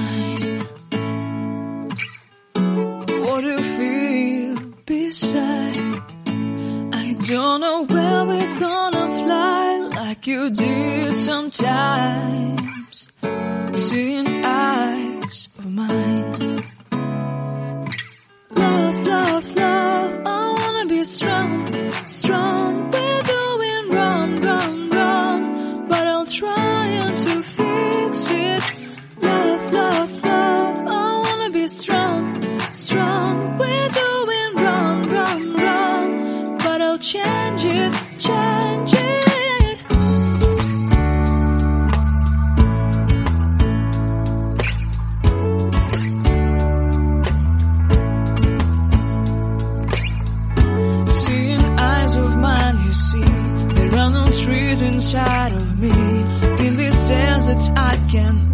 mine. What do you feel beside? I don't know where we're gonna fly like you did sometimes. Seeing eyes of mine. Love, love, love, I wanna be strong, strong. We're doing wrong, wrong, wrong, but I'll try to fix it. Love, love, love, I wanna be strong, strong. We're doing wrong, wrong, wrong, but I'll change it, change it. Trees inside of me, in this desert I can